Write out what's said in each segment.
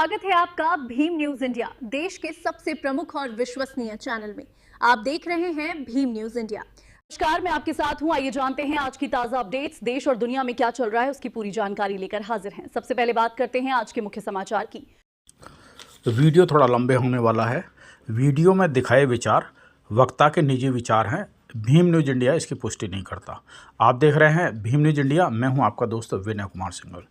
स्वागत है आपका भीम न्यूज इंडिया, देश के सबसे प्रमुख और विश्वसनीय चैनल में। आप देख रहे हैं भीम न्यूज इंडिया। नमस्कार, मैं आपके साथ हूं। आइए जानते हैं आज की ताजा अपडेट्स। देश और दुनिया में क्या चल रहा है उसकी पूरी जानकारी लेकर हाजिर हैं। सबसे पहले बात करते हैं आज के मुख्य समाचार की। तो वीडियो थोड़ा लंबे होने वाला है। वीडियो में दिखाए विचार वक्ता के निजी विचार हैं। भीम न्यूज इंडिया इसकी पुष्टि नहीं करता। आप देख रहे हैं भीम न्यूज इंडिया, मैं हूं आपका दोस्त विनय कुमार सिंघल।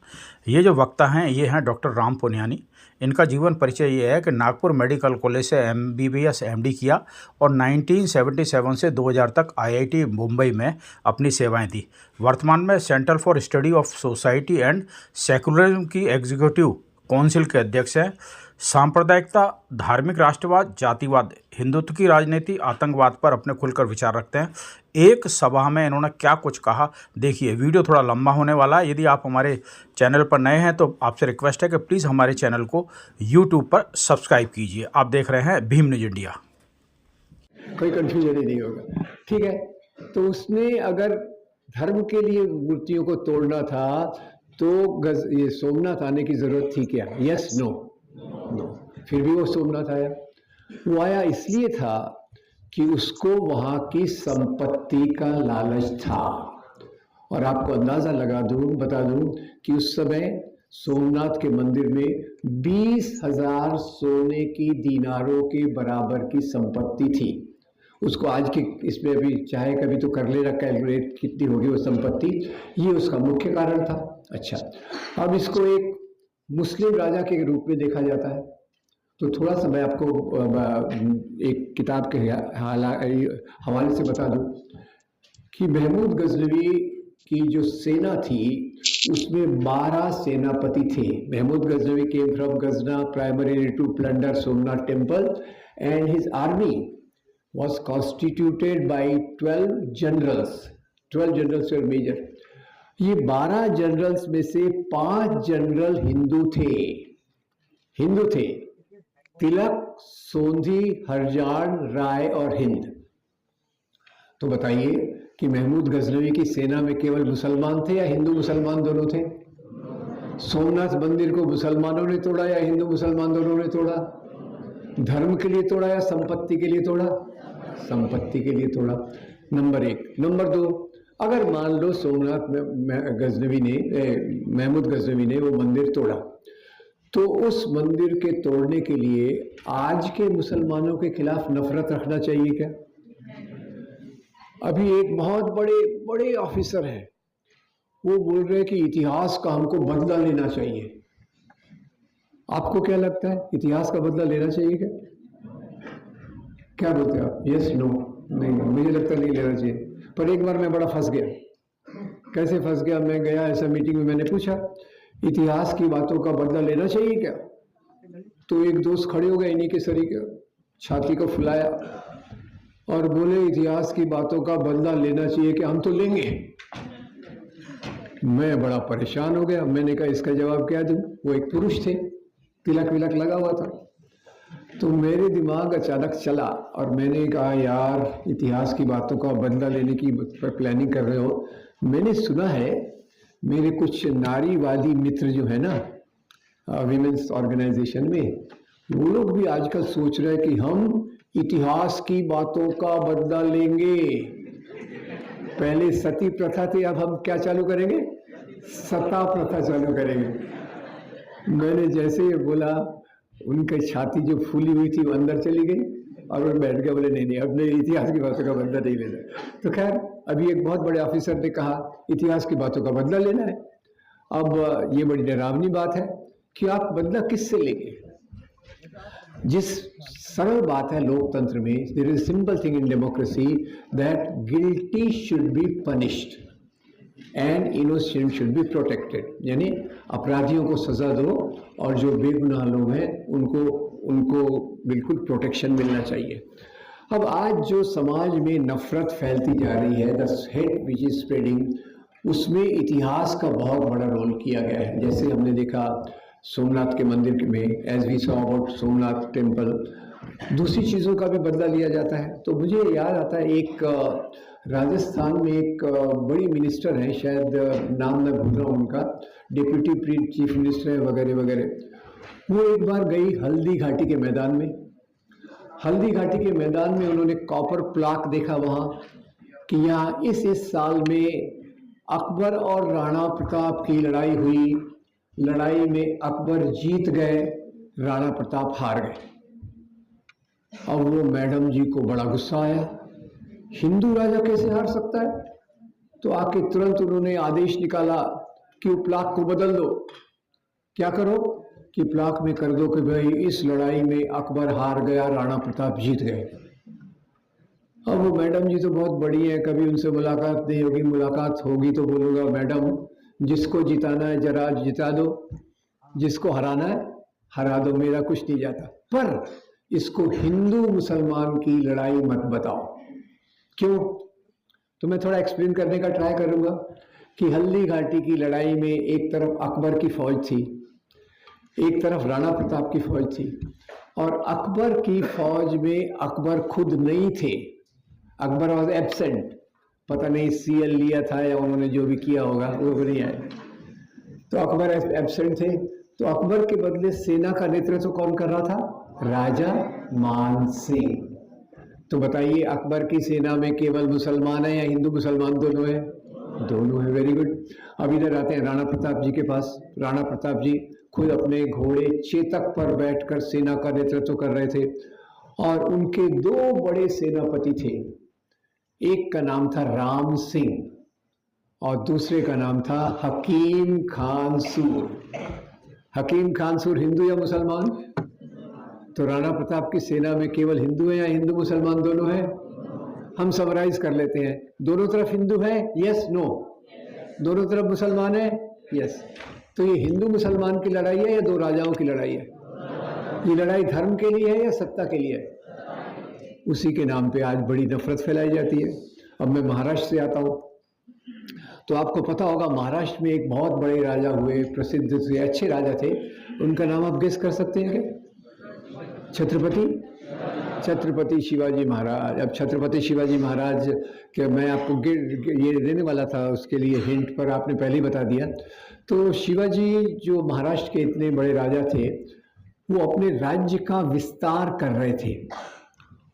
ये जो वक्ता हैं ये हैं डॉक्टर राम पुनियानी। इनका जीवन परिचय ये है कि नागपुर मेडिकल कॉलेज से MBBS MD किया और 1977 से 2000 तक IIT मुंबई में अपनी सेवाएं दी। वर्तमान में centre for study of society and secularism की एग्जीक्यूटिव काउंसिल के अध्यक्ष हैं। सांप्रदायिकता, धार्मिक राष्ट्रवाद, जातिवाद, हिंदुत्व की राजनीति, आतंकवाद पर अपने खुलकर विचार रखते हैं। एक सभा में इन्होंने क्या कुछ कहा, देखिए। वीडियो थोड़ा लंबा होने वाला है। यदि आप हमारे चैनल पर नए हैं तो आपसे रिक्वेस्ट है कि प्लीज़ हमारे चैनल को यूट्यूब पर सब्सक्राइब कीजिए। आप देख रहे हैं भीम न्यूज इंडिया। कोई कन्फ्यूजन ही नहीं होगा, ठीक है। तो उसने अगर धर्म के लिए मूर्तियों को तोड़ना था तो ये सोमनाथ आने की जरूरत थी क्या? Yes, no? नो। फिर भी वो सोमनाथ आया। वो आया इसलिए था कि उसको वहां की संपत्ति का लालच था। और आपको अंदाजा बता दूं कि उस समय सोमनाथ के मंदिर में 20,000 सोने की दीनारों के बराबर की संपत्ति थी। उसको आज के इसमें अभी चाहे कभी तो कर लेना कैलकुलेट कितनी होगी वो संपत्ति। ये उसका मुख्य कारण था। अच्छा, अब इसको एक मुस्लिम राजा के रूप में देखा जाता है। तो थोड़ा सा मैं आपको एक किताब के हवाले से बता दूं कि महमूद गजनवी की जो सेना थी उसमें 12 सेनापति थे। Mahmud Ghaznavi came from Ghazna primary to plunder Somnath temple and his army was constituted by 12 generals were major। ये 12 जनरल्स में से 5 जनरल हिंदू थे। तिलक, सोंधी, हरजान, राय और हिंद। तो बताइए कि महमूद गजनवी की सेना में केवल मुसलमान थे या हिंदू मुसलमान दोनों थे? सोमनाथ मंदिर को मुसलमानों ने तोड़ा या हिंदू मुसलमान दोनों ने तोड़ा? धर्म के लिए तोड़ा या संपत्ति के लिए तोड़ा? संपत्ति के लिए तोड़ा। नंबर 1। नंबर 2, अगर मान लो सोमनाथ महमूद गजनवी ने वो मंदिर तोड़ा तो उस मंदिर के तोड़ने के लिए आज के मुसलमानों के खिलाफ नफरत रखना चाहिए क्या? अभी एक बहुत बड़े ऑफिसर हैं, वो बोल रहे हैं कि इतिहास का हमको बदला लेना चाहिए। आपको क्या लगता है, इतिहास का बदला लेना चाहिए क्या? क्या बोलते हैं आप? Yes, no? नहीं, मुझे लगता नहीं लेना चाहिए। पर एक बार मैं बड़ा फंस गया। कैसे फंस गया? मैं गया ऐसा मीटिंग में, मैंने पूछा इतिहास की बातों का बदला लेना चाहिए क्या? तो एक दोस्त खड़े हो गए, इन्हीं के सरीके, छाती को फुलाया और बोले इतिहास की बातों का बदला लेना चाहिए कि हम तो लेंगे। मैं बड़ा परेशान हो गया। मैंने कहा इसका जवाब क्या दूं? वो एक पुरुष थे, तिलक विलक लगा हुआ था। तो मेरे दिमाग अचानक चला और मैंने कहा यार, इतिहास की बातों का बदला लेने की प्लानिंग कर रहे हो। मैंने सुना है मेरे कुछ नारीवादी मित्र जो है ना विमेंस ऑर्गेनाइजेशन में, वो लोग भी आजकल सोच रहे हैं कि हम इतिहास की बातों का बदला लेंगे। पहले सती प्रथा थी, अब हम क्या चालू करेंगे? सता प्रथा चालू करेंगे। मैंने जैसे ये बोला, उनकी छाती जो फूली हुई थी वो अंदर चली गई और वो बैठ गया। बोले नहीं, अब नहीं, इतिहास की बातों का बदला नहीं लेना। तो खैर, अभी एक बहुत बड़े ऑफिसर ने कहा इतिहास की बातों का बदला लेना है। अब ये बड़ी डरावनी बात है कि आप बदला किससे लेंगे? जिस सरल बात है लोकतंत्र में, there is simple thing in democracy that guilty should be punished and innocent should be protected. यानी अपराधियों को सजा दो और जो बेगुनाह लोग हैं उनको बिल्कुल प्रोटेक्शन मिलना चाहिए। अब आज जो समाज में नफरत फैलती जा रही है, the hate which is spreading, उसमें इतिहास का बहुत बड़ा रोल किया गया है। जैसे हमने देखा सोमनाथ के मंदिर में, as we saw about Somnath temple, दूसरी चीज़ों का भी बदला लिया जाता है। तो मुझे याद आता है एक राजस्थान में एक बड़ी मिनिस्टर हैं, शायद नाम मैं भूल रहा हूँ उनका, डिप्यूटी चीफ मिनिस्टर है वगैरह वगैरह। वो एक बार गई हल्दी घाटी के मैदान में। हल्दी घाटी के मैदान में उन्होंने कॉपर प्लाक देखा वहाँ कि यहाँ इस साल में अकबर और राणा प्रताप की लड़ाई हुई। लड़ाई में अकबर जीत गए, राणा प्रताप हार गए। अब वो मैडम जी को बड़ा गुस्सा आया, हिंदू राजा कैसे हार सकता है? तो आके तुरंत उन्होंने आदेश निकाला कि वो प्लाक को बदल दो। क्या करो कि प्लाक में कर दो कि भाई इस लड़ाई में अकबर हार गया, राणा प्रताप जीत गए। अब वो मैडम जी तो बहुत बड़ी हैं, कभी उनसे मुलाकात नहीं होगी, मुलाकात होगी तो बोलूँगा मैडम जिसको जिताना है जरा जिता दो, जिसको हराना है हरा दो, मेरा कुछ नहीं जाता, पर इसको हिंदू मुसलमान की लड़ाई मत बताओ। क्यों? तो मैं थोड़ा एक्सप्लेन करने का ट्राई करूँगा कि हल्दी घाटी की लड़ाई में एक तरफ अकबर की फौज थी, एक तरफ राणा प्रताप की फौज थी, और अकबर की फौज में अकबर खुद नहीं थे, अकबर वॉज एब्सेंट। पता नहीं सीएल लिया था या उन्होंने जो भी किया होगा वो भी नहीं आए, तो अकबर एब्सेंट थे। तो अकबर के बदले सेना का नेतृत्व कौन कर रहा था? राजा मान सिंह। तो बताइए अकबर की सेना में केवल मुसलमान है या हिंदू मुसलमान दोनों है? दोनों है। Very good. अब इधर आते हैं राणा प्रताप जी के पास। राणा प्रताप जी खुद अपने घोड़े चेतक पर बैठकर सेना का नेतृत्व कर रहे थे, और उनके दो बड़े सेनापति थे। एक का नाम था राम सिंह और दूसरे का नाम था हकीम खान सूर। हकीम खान सूर हिंदू या मुसलमान? तो राणा प्रताप की सेना में केवल हिंदू है या हिंदू मुसलमान दोनों है? हम समराइज कर लेते हैं, दोनों तरफ हिंदू है, यस नो? दोनों तरफ मुसलमान है, यस। तो ये हिंदू मुसलमान की लड़ाई है या दो राजाओं की लड़ाई है? ये लड़ाई धर्म के लिए है या सत्ता के लिए है? उसी के नाम पे आज बड़ी नफरत फैलाई जाती है। अब मैं महाराष्ट्र से आता हूँ, तो आपको पता होगा महाराष्ट्र में एक बहुत बड़े राजा हुए, प्रसिद्ध थे, अच्छे राजा थे। उनका नाम आप गेस कर सकते हैं क्या? छत्रपति शिवाजी महाराज। अब छत्रपति शिवाजी महाराज के मैं आपको ये देने वाला था, उसके लिए हिंट पर आपने पहले ही बता दिया। तो शिवाजी जो महाराष्ट्र के इतने बड़े राजा थे, वो अपने राज्य का विस्तार कर रहे थे।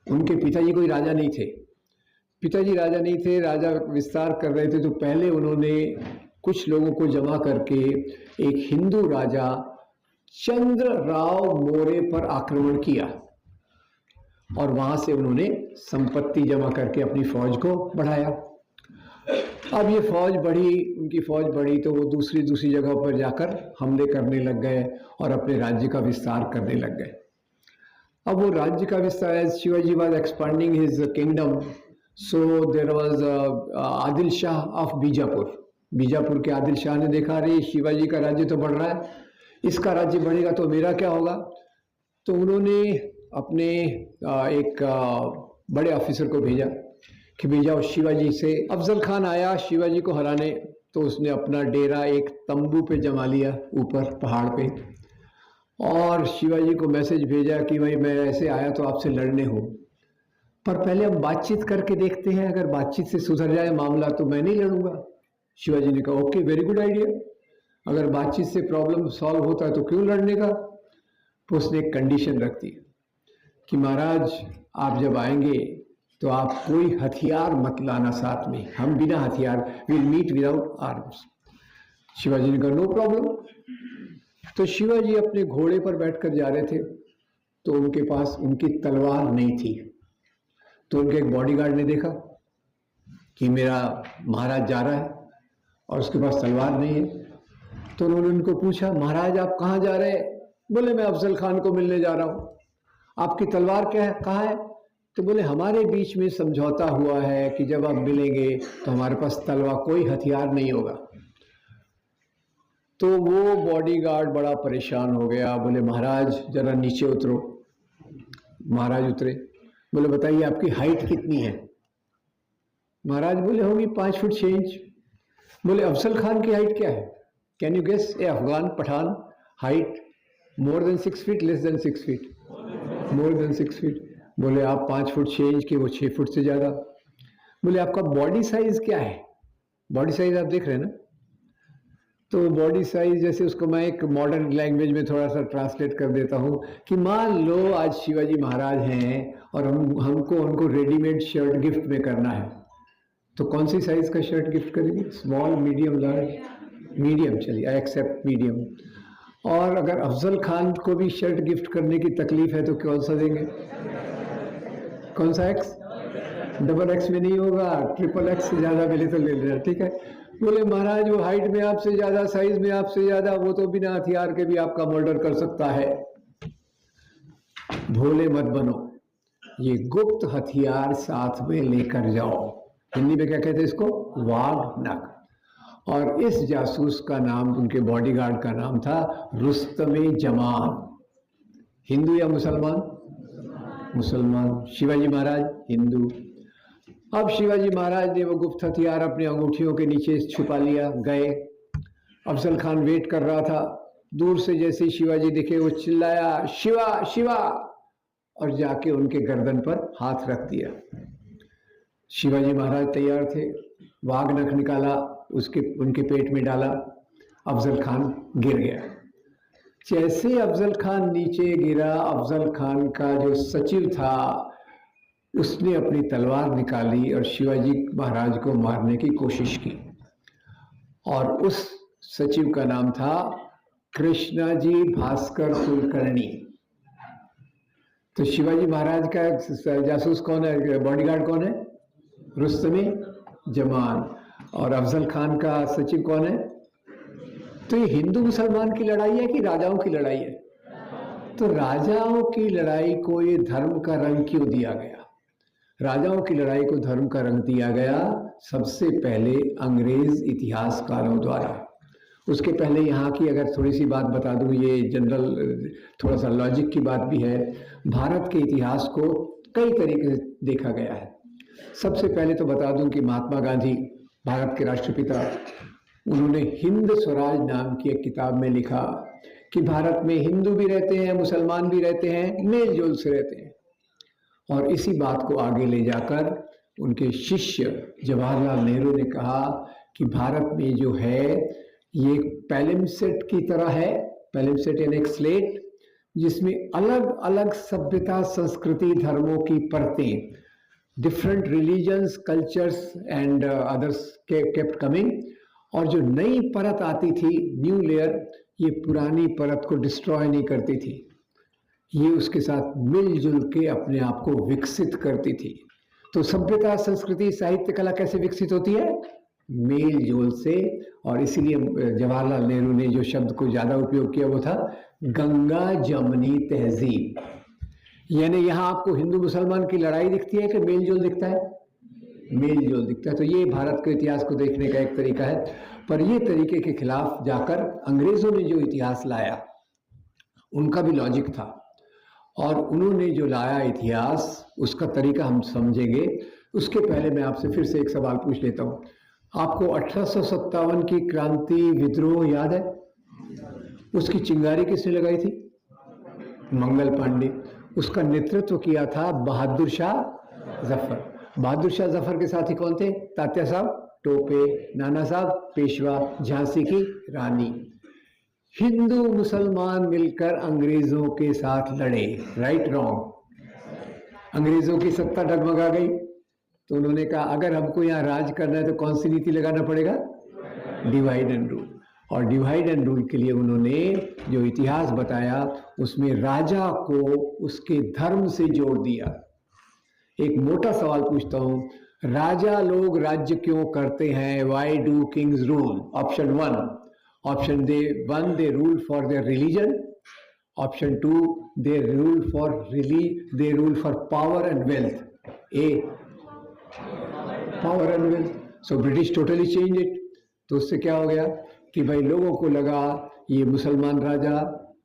उनके पिताजी कोई राजा नहीं थे, पिताजी राजा नहीं थे, राजा विस्तार कर रहे थे। तो पहले उन्होंने कुछ लोगों को जमा करके एक हिंदू राजा चंद्रराव मौर्य पर आक्रमण किया, और वहां से उन्होंने संपत्ति जमा करके अपनी फौज को बढ़ाया। अब ये फौज बढ़ी, उनकी फौज बढ़ी, तो वो दूसरी जगह पर जाकर हमले करने लग गए और अपने राज्य का विस्तार करने लग गए। अब वो राज्य का विस्तार, as Shivaji was expanding his kingdom, so there was Adil Shah of Bijapur. Bijapur के आदिल शाह ने देखा, अरे शिवाजी का राज्य तो बढ़ रहा है, इसका राज्य बढ़ेगा तो मेरा क्या होगा? तो उन्होंने अपने एक बड़े ऑफिसर को भेजा कि भेजा शिवाजी से। अफजल खान आया शिवाजी को हराने, तो उसने अपना डेरा एक तंबू पे जमा लिया ऊपर पहाड़ पे, और शिवाजी को मैसेज भेजा कि भाई मैं ऐसे आया तो आपसे लड़ने हो, पर पहले हम बातचीत करके देखते हैं, अगर बातचीत से सुधर जाए मामला तो मैं नहीं लड़ूंगा। शिवाजी ने कहा ओके, वेरी गुड आइडिया, अगर बातचीत से प्रॉब्लम सॉल्व होता है तो क्यों लड़ने का? तो उसने एक कंडीशन रख दी कि महाराज आप जब आएंगे तो आप कोई हथियार मत लाना साथ में, हम बिना हथियार, will meet without arms. Shivaji ने कहा नो प्रॉब्लम। तो शिवाजी अपने घोड़े पर बैठकर जा रहे थे, तो उनके पास उनकी तलवार नहीं थी। तो उनके एक बॉडीगार्ड ने देखा कि मेरा महाराज जा रहा है और उसके पास तलवार नहीं है, तो उन्होंने उनको पूछा महाराज आप कहाँ जा रहे हैं? बोले मैं अफजल खान को मिलने जा रहा हूँ। आपकी तलवार क्या है, कहाँ है? तो बोले हमारे बीच में समझौता हुआ है कि जब आप मिलेंगे तो हमारे पास तलवार, कोई हथियार नहीं होगा। तो वो बॉडीगार्ड बड़ा परेशान हो गया, बोले महाराज जरा नीचे उतरो। महाराज उतरे, बोले बताइए आपकी हाइट कितनी है? महाराज बोले होगी 5 फुट 6 इंच। बोले अफजल खान की हाइट क्या है? Can you guess? A Afghan Pathan height more than 6 feet, less than 6 feet? More than 6 feet. बोले आप 5 फुट 6 इंच के, वो 6 फुट से ज़्यादा। बोले आपका बॉडी साइज क्या है? बॉडी साइज आप देख रहे हैं ना? तो बॉडी साइज जैसे उसको मैं एक मॉडर्न लैंग्वेज में थोड़ा सा ट्रांसलेट कर देता हूँ कि मान लो आज शिवाजी महाराज हैं और हमको उनको रेडीमेड शर्ट गिफ्ट में करना है, तो कौन सी साइज का शर्ट गिफ्ट करेंगे? Small, medium, large? मीडियम, चलिए आई एक्सेप्ट मीडियम। और अगर अफजल खान को भी शर्ट गिफ्ट करने की तकलीफ है तो कौन सा देंगे? कौन सा एक्स? डबल एक्स में नहीं होगा, ट्रिपल एक्स से ज़्यादा मिले तो ले लेना, ठीक है। बोले महाराज वो हाइट में आपसे ज़्यादा, साइज में आपसे ज़्यादा, वो तो बिना हथियार के भी आपका मर्डर कर सकता है। भोले मत बनो, ये गुप्त हथियार साथ में लेकर जाओ। हिंदी में क्या कहते हैं इसको? वाघ नख। और इस जासूस का नाम, उनके बॉडीगार्ड का नाम था रुस्तमे जमान। हिंदू या मुसलमान? मुसलमान। शिवाजी महाराज हिंदू। अब शिवाजी महाराज ने वो गुप्त हथियार अपने अंगूठियों के नीचे छुपा लिया, गए। अफजल खान वेट कर रहा था। दूर से जैसे ही शिवाजी दिखे वो चिल्लाया शिवा शिवा, और जाके उनके गर्दन पर हाथ रख दिया। शिवाजी महाराज तैयार थे, वाघ नख निकाला, उनके पेट में डाला, अफजल खान गिर गया। जैसे अफजल खान नीचे गिरा, अफजल खान का जो सचिव था उसने अपनी तलवार निकाली और शिवाजी महाराज को मारने की कोशिश की। और उस सचिव का नाम था कृष्णाजी भास्कर कुलकर्णी। तो शिवाजी महाराज का जासूस कौन है, बॉडीगार्ड कौन है? रुस्तमे जमान। और अफजल खान का सचिव कौन है? तो ये हिंदू मुसलमान की लड़ाई है कि राजाओं की लड़ाई है? तो राजाओं की लड़ाई को ये धर्म का रंग क्यों दिया गया? राजाओं की लड़ाई को धर्म का रंग दिया गया सबसे पहले अंग्रेज इतिहासकारों द्वारा। उसके पहले यहाँ की अगर थोड़ी सी बात बता दूँ, ये जनरल थोड़ा सा लॉजिक की बात भी है। भारत के इतिहास को कई तरीके से देखा गया है। सबसे पहले तो बता दूं कि महात्मा गांधी, भारत के राष्ट्रपिता, उन्होंने हिंद स्वराज नाम की एक किताब में लिखा कि भारत में हिंदू भी रहते हैं, मुसलमान भी रहते हैं, मेल जोल से रहते हैं। और इसी बात को आगे ले जाकर उनके शिष्य जवाहरलाल नेहरू ने कहा कि भारत में जो है ये पैलिम्सेट की तरह है। पैलिम्सेट यानी एक स्लेट जिसमें अलग अलग सभ्यता, संस्कृति, धर्मों की परतें, different religions, cultures and others kept coming, और जो नई परत आती थी, न्यू लेयर, ये पुरानी परत को डिस्ट्रॉय नहीं करती थी, ये उसके साथ मिलजुल के अपने आप को विकसित करती थी। तो सभ्यता, संस्कृति, साहित्य, कला कैसे विकसित होती है? मेल जोल से। और इसीलिए जवाहरलाल नेहरू ने जो शब्द को ज़्यादा उपयोग किया वो था गंगा जमनी तहजीब। यानी यहाँ आपको हिंदू मुसलमान की लड़ाई दिखती है कि मेल जोल दिखता है? मेल जोल दिखता है। तो ये भारत के इतिहास को देखने का एक तरीका है। पर ये तरीके के खिलाफ जाकर अंग्रेजों ने जो इतिहास लाया उनका भी लॉजिक था, और उन्होंने जो लाया इतिहास उसका तरीका हम समझेंगे। उसके पहले मैं आपसे फिर से एक सवाल पूछ लेता हूँ। आपको 1857 की क्रांति विद्रोह याद है? उसकी चिंगारी किसने लगाई थी? मंगल पांडे। उसका नेतृत्व किया था बहादुर शाह जफर। बहादुर शाह जफर के साथी कौन थे? तात्या साहब टोपे, नाना साहब पेशवा, झांसी की रानी। हिंदू मुसलमान मिलकर अंग्रेजों के साथ लड़े। Right wrong? अंग्रेजों की सत्ता डगमगा गई तो उन्होंने कहा अगर हमको यहाँ राज करना है तो कौन सी नीति लगाना पड़ेगा? Divide and rule. और डिवाइड एंड रूल के लिए उन्होंने जो इतिहास बताया उसमें राजा को उसके धर्म से जोड़ दिया। एक मोटा सवाल पूछता हूं, राजा लोग राज्य क्यों करते हैं? Why do Kings rule? Option 1, option 1 they rule for their religion, option 2 they rule for power and wealth. A, power and wealth. So British totally change it. तो उससे क्या हो गया कि भाई लोगों को लगा ये मुसलमान राजा,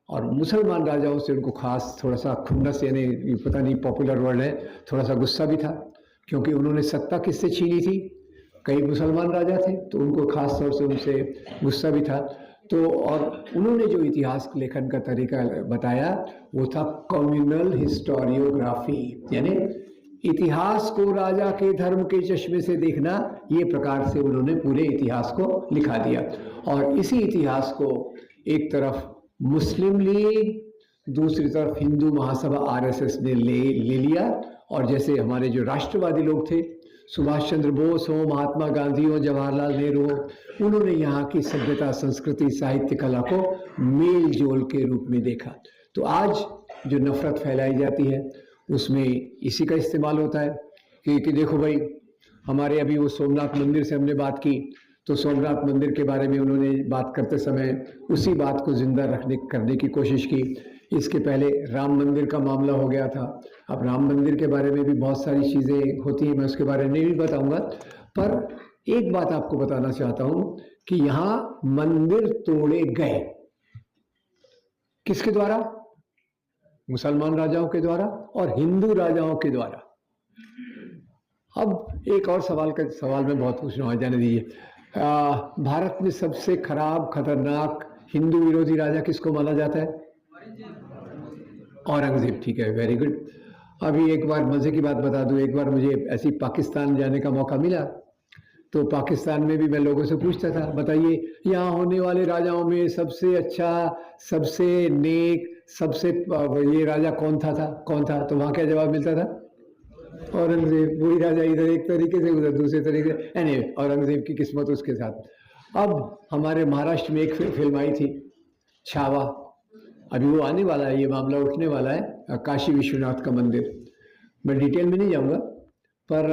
और मुसलमान राजाओं से उनको खास थोड़ा सा खुन्नस, यानी पता नहीं पॉपुलर वर्ड है, थोड़ा सा गुस्सा भी था, क्योंकि उन्होंने सत्ता किससे छीनी थी? कई मुसलमान राजा थे, तो उनको खास तौर से उनसे गुस्सा भी था। तो और उन्होंने जो इतिहास लेखन का तरीका बताया वो था कम्युनल हिस्टोरियोग्राफी, यानी इतिहास को राजा के धर्म के चश्मे से देखना, ये प्रकार से उन्होंने पूरे इतिहास को लिखा दिया। और इसी इतिहास को एक तरफ मुस्लिम लीग, दूसरी तरफ हिंदू महासभा आरएसएस ने ले लिया। और जैसे हमारे जो राष्ट्रवादी लोग थे, सुभाष चंद्र बोस हो, महात्मा गांधी हो, जवाहरलाल नेहरू हो, उन्होंने यहाँ की सभ्यता, संस्कृति, साहित्य, कला को मेल जोल के रूप में देखा। तो आज जो नफरत फैलाई जाती है उसमें इसी का इस्तेमाल होता है कि देखो भाई, हमारे अभी वो सोमनाथ मंदिर से हमने बात की, तो सोमनाथ मंदिर के बारे में उन्होंने बात करते समय उसी बात को जिंदा करने की कोशिश की। इसके पहले राम मंदिर का मामला हो गया था। अब राम मंदिर के बारे में भी बहुत सारी चीज़ें होती हैं, मैं उसके बारे में नहीं बताऊंगा, पर एक बात आपको बताना चाहता हूं कि यहाँ मंदिर तोड़े गए किसके द्वारा? मुसलमान राजाओं के द्वारा और हिंदू राजाओं के द्वारा। अब एक और सवाल मैं बहुत पूछ रहा हूँ, जाने दीजिए। भारत में सबसे खराब, खतरनाक हिंदू विरोधी राजा किसको माना जाता है? औरंगजेब। ठीक है, वेरी गुड। अभी एक बार मजे की बात बता दूं, एक बार मुझे ऐसी पाकिस्तान जाने का मौका मिला, तो पाकिस्तान में भी मैं लोगों से पूछता था, बताइए यहाँ होने वाले राजाओं में सबसे अच्छा, सबसे नेक, सबसे ये राजा कौन था? तो वहाँ क्या जवाब मिलता था? औरंगजेब। वही राजा इधर एक तरीके से, उधर दूसरे तरीके से। एनीवे, औरंगजेब की किस्मत उसके साथ। अब हमारे महाराष्ट्र में एक फिल्म आई थी, छावा। अभी वो आने वाला है, ये मामला उठने वाला है, काशी विश्वनाथ का मंदिर। मैं डिटेल में नहीं जाऊंगा, पर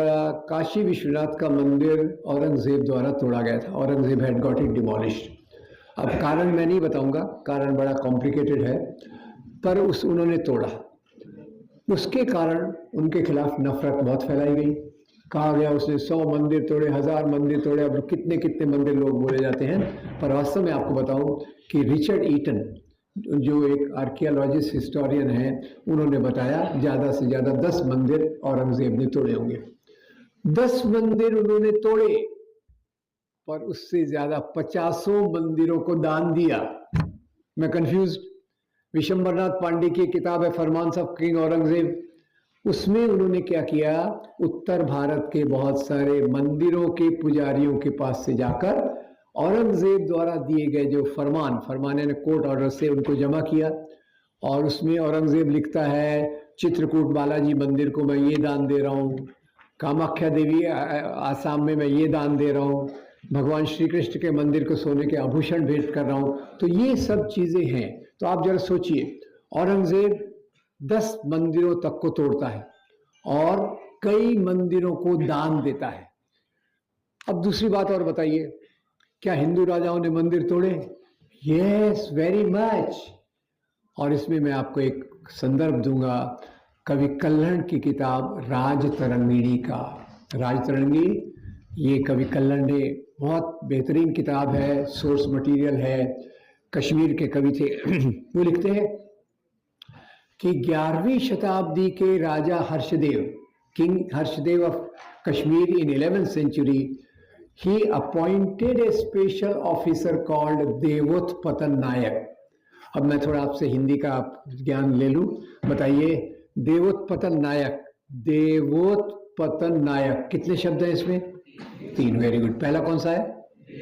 काशी विश्वनाथ का मंदिर औरंगजेब द्वारा तोड़ा गया था। Aurangzeb had got it demolished. अब कारण मैं नहीं बताऊंगा, कारण बड़ा कॉम्प्लिकेटेड है, पर उन्होंने तोड़ा। उसके कारण उनके खिलाफ नफरत बहुत फैलाई गई। कहा गया उसने 100 मंदिर तोड़े, 1000 मंदिर तोड़े, अब कितने कितने मंदिर लोग बोले जाते हैं। पर वास्तव में आपको बताऊं कि रिचर्ड ईटन, जो एक आर्कियोलॉजिस्ट हिस्टोरियन है, उन्होंने बताया ज़्यादा से ज़्यादा 10 मंदिर औरंगजेब ने तोड़े होंगे। 10 मंदिर उन्होंने तोड़े, पर उससे ज़्यादा 50 मंदिरों को दान दिया। मैं कंफ्यूज। विशंबरनाथ पांडे की किताब है फरमान्स ऑफ किंग औरंगजेब, उसमें उन्होंने क्या किया, उत्तर भारत के बहुत सारे मंदिरों के पुजारियों के पास से जाकर औरंगजेब द्वारा दिए गए जो फरमान ने कोर्ट ऑर्डर से उनको जमा किया। और उसमें औरंगजेब लिखता है, चित्रकूट बालाजी मंदिर को मैं ये दान दे रहा हूँ, कामाख्या देवी आसाम में मैं ये दान दे रहा हूँ, भगवान श्री कृष्ण के मंदिर को सोने के आभूषण भेंट कर रहा हूँ। तो ये सब चीज़ें हैं। तो आप जरा सोचिए, औरंगजेब 10 मंदिरों तक को तोड़ता है और कई मंदिरों को दान देता है। अब दूसरी बात और बताइए, क्या हिंदू राजाओं ने मंदिर तोड़े? Yes, very much. और इसमें मैं आपको एक संदर्भ दूंगा, कवि कल्हण की किताब राजतरंगिणी का। राजतरंगिणी ये कवि कल्हण ने, बहुत बेहतरीन किताब है, सोर्स मटेरियल है, कश्मीर के कवि थे। वो लिखते हैं कि 11वीं शताब्दी के राजा Harshadev, king Harshadev of Kashmir in 11th century, he appointed a special officer called देवोत्पतन नायक। अब मैं थोड़ा आपसे हिंदी का ज्ञान ले लूं, बताइए देवोत्पतन नायक। देवोत्पतन नायक, कितने शब्द हैं इसमें? 3। Very good. पहला कौन सा है?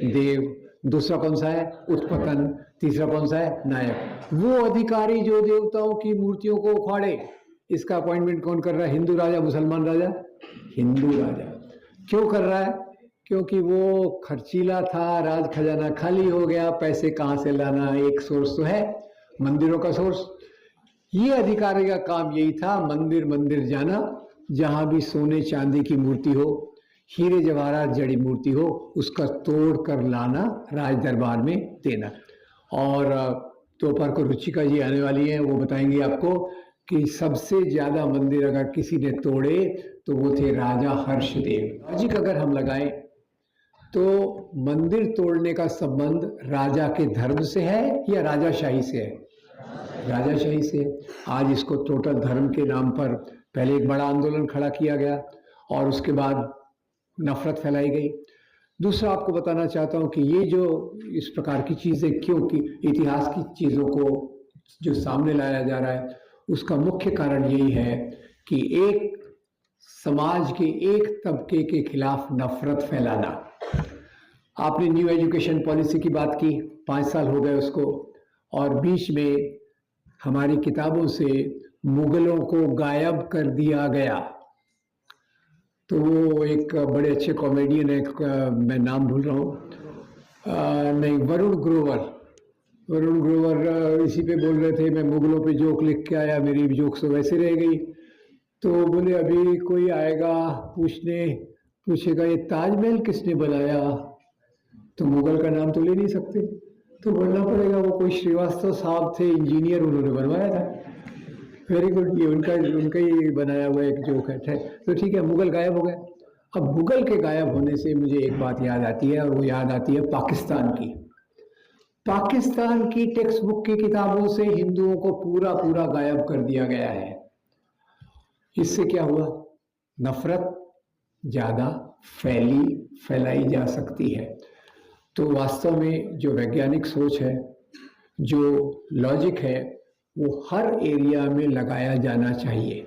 देव। दूसरा कौन सा है? उत्पतन। तीसरा कौन सा है? नायक। वो अधिकारी जो देवताओं की मूर्तियों को उखाड़े, इसका अपॉइंटमेंट कौन कर रहा है? हिंदू राजा, मुसलमान राजा? हिंदू राजा। क्यों कर रहा है? क्योंकि वो खर्चीला था, राज खजाना खाली हो गया, पैसे कहाँ से लाना? एक सोर्स तो है, मंदिरों का सोर्स। ये अधिकारी का काम यही था, मंदिर मंदिर जाना, जहां भी सोने चांदी की मूर्ति हो, हीरे जवाहरात जड़ी मूर्ति हो, उसका तोड़ कर लाना, राज दरबार में देना। और दोपहर को रुचिका जी आने वाली हैं, वो बताएंगे आपको कि सबसे ज्यादा मंदिर अगर किसी ने तोड़े तो वो थे राजा हर्षदेव। लॉजिक अगर हम लगाएं तो मंदिर तोड़ने का संबंध राजा के धर्म से है या राजाशाही से है? राजाशाही से। आज इसको टोटल धर्म के नाम पर पहले एक बड़ा आंदोलन खड़ा किया गया और उसके बाद नफरत फैलाई गई। दूसरा आपको बताना चाहता हूं कि ये जो इस प्रकार की चीज़ें, क्योंकि इतिहास की चीज़ों को जो सामने लाया जा रहा है, उसका मुख्य कारण यही है कि एक समाज के एक तबके के खिलाफ नफरत फैलाना। आपने न्यू एजुकेशन पॉलिसी की बात की, 5 साल हो गए उसको, और बीच में हमारी किताबों से मुगलों को गायब कर दिया गया। तो वो एक बड़े अच्छे कॉमेडियन है, मैं नाम भूल रहा हूँ, नहीं, वरुण ग्रोवर इसी पे बोल रहे थे, मैं मुगलों पे जोक लिख के आया, मेरी जोक तो वैसे रह गई। तो बोले अभी कोई आएगा पूछेगा ये ताजमहल किसने बनाया, तो मुगल का नाम तो ले नहीं सकते, तो बोलना पड़ेगा वो कोई श्रीवास्तव साहब थे, इंजीनियर, उन्होंने बनवाया था। वेरी गुड, ये उनका ही बनाया हुआ एक जोक है। तो ठीक है, मुगल गायब हो गए। अब मुगल के गायब होने से मुझे एक बात याद आती है, और वो याद आती है पाकिस्तान की। पाकिस्तान की टेक्स्ट बुक की किताबों से हिंदुओं को पूरा गायब कर दिया गया है। इससे क्या हुआ? नफरत ज्यादा फैलाई जा सकती है। तो वास्तव में जो वैज्ञानिक सोच है, जो लॉजिक है, वो हर एरिया में लगाया जाना चाहिए।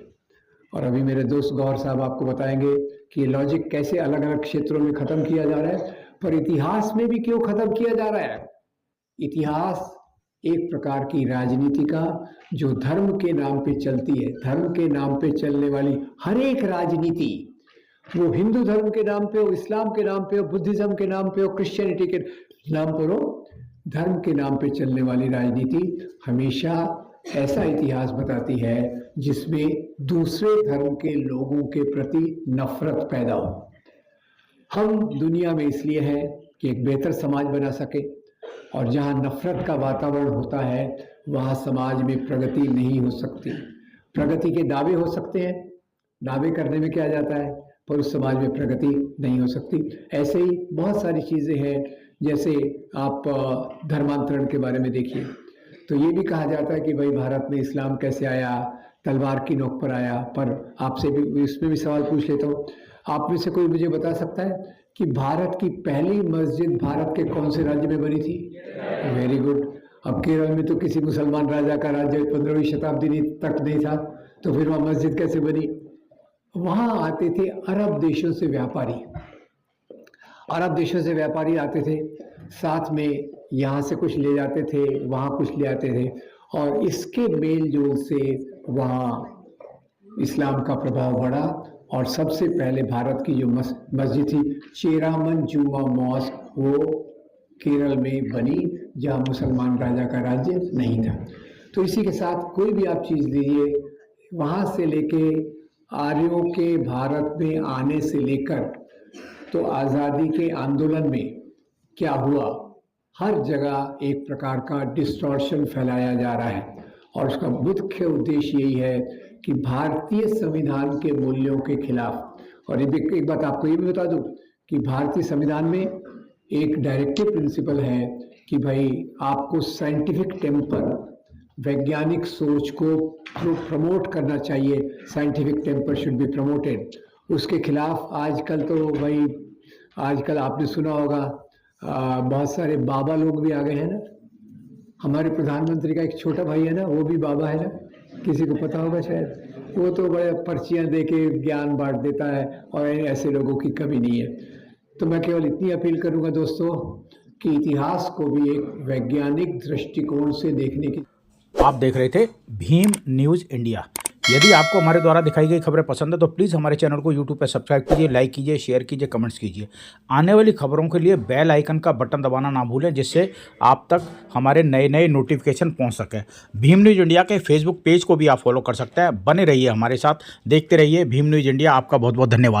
और अभी मेरे दोस्त गौर साहब आपको बताएंगे कि ये लॉजिक कैसे अलग अलग क्षेत्रों में खत्म किया जा रहा है, पर इतिहास में भी क्यों खत्म किया जा रहा है। इतिहास एक प्रकार की राजनीति का जो धर्म के नाम पे चलती है, धर्म के नाम पे चलने वाली हर एक राजनीति, वो हिंदू धर्म के नाम पे हो, इस्लाम के नाम पे हो, बुद्धिज्म के नाम पे हो, क्रिश्चियनिटी के नाम पर हो, धर्म के नाम पे चलने वाली राजनीति हमेशा ऐसा इतिहास बताती है जिसमें दूसरे धर्म के लोगों के प्रति नफरत पैदा हो। हम दुनिया में इसलिए हैं कि एक बेहतर समाज बना सके, और जहाँ नफरत का वातावरण होता है वहाँ समाज में प्रगति नहीं हो सकती। प्रगति के दावे हो सकते हैं, दावे करने में क्या जाता है, पर उस समाज में प्रगति नहीं हो सकती। ऐसे ही बहुत सारी चीज़ें हैं, जैसे आप धर्मांतरण के बारे में देखिए, तो ये भी कहा जाता है कि भाई भारत में इस्लाम कैसे आया, तलवार की नोक पर आया। पर आपसे भी इसमें भी सवाल पूछ लेता हूँ, आप में से कोई मुझे बता सकता है कि भारत की पहली मस्जिद भारत के कौन से राज्य में बनी थी? Very good. अब केरल में तो किसी मुसलमान राजा का राज्य 15वीं शताब्दी तक नहीं था, तो फिर वहाँ मस्जिद कैसे बनी? वहाँ आते थे अरब देशों से व्यापारी, अरब देशों से व्यापारी आते थे, साथ में यहाँ से कुछ ले जाते थे, वहाँ कुछ ले आते थे, और इसके मेल जोल से वहाँ इस्लाम का प्रभाव बढ़ा। और सबसे पहले भारत की जो मस्जिद थी चेरामन जुमा मॉस्क, वो केरल में बनी, जहाँ मुसलमान राजा का राज्य नहीं था। तो इसी के साथ कोई भी आप चीज़ लीजिए, वहाँ से लेके आर्यों के भारत में आने से लेकर तो आज़ादी के आंदोलन में क्या हुआ, हर जगह एक प्रकार का डिस्टॉर्शन फैलाया जा रहा है। और उसका मुख्य उद्देश्य यही है कि भारतीय संविधान के मूल्यों के खिलाफ। और एक बात आपको ये भी बता दूं कि भारतीय संविधान में एक डायरेक्टिव प्रिंसिपल है कि भाई आपको साइंटिफिक टेम्पर, वैज्ञानिक सोच को प्रमोट करना चाहिए, scientific temper should be promoted. उसके खिलाफ आजकल तो भाई, आजकल आपने सुना होगा बहुत सारे बाबा लोग भी आ गए हैं ना। हमारे प्रधानमंत्री का एक छोटा भाई है ना, वो भी बाबा है ना, किसी को पता होगा शायद। वो तो बड़े पर्चियाँ दे के ज्ञान बांट देता है, और ऐसे लोगों की कमी नहीं है। तो मैं केवल इतनी अपील करूंगा दोस्तों कि इतिहास को भी एक वैज्ञानिक दृष्टिकोण से देखने की। आप देख रहे थे भीम न्यूज़ इंडिया। यदि आपको हमारे द्वारा दिखाई गई खबरें पसंद है तो प्लीज़ हमारे चैनल को यूट्यूब पर सब्सक्राइब कीजिए, लाइक कीजिए, शेयर कीजिए, कमेंट्स कीजिए। आने वाली खबरों के लिए बेल आइकन का बटन दबाना ना भूलें, जिससे आप तक हमारे नए नए नोटिफिकेशन पहुंच सके। भीम न्यूज़ इंडिया के फेसबुक पेज को भी आप फॉलो कर सकते हैं। बने रहिए हमारे साथ, देखते रहिए भीम न्यूज़ इंडिया। आपका बहुत बहुत धन्यवाद।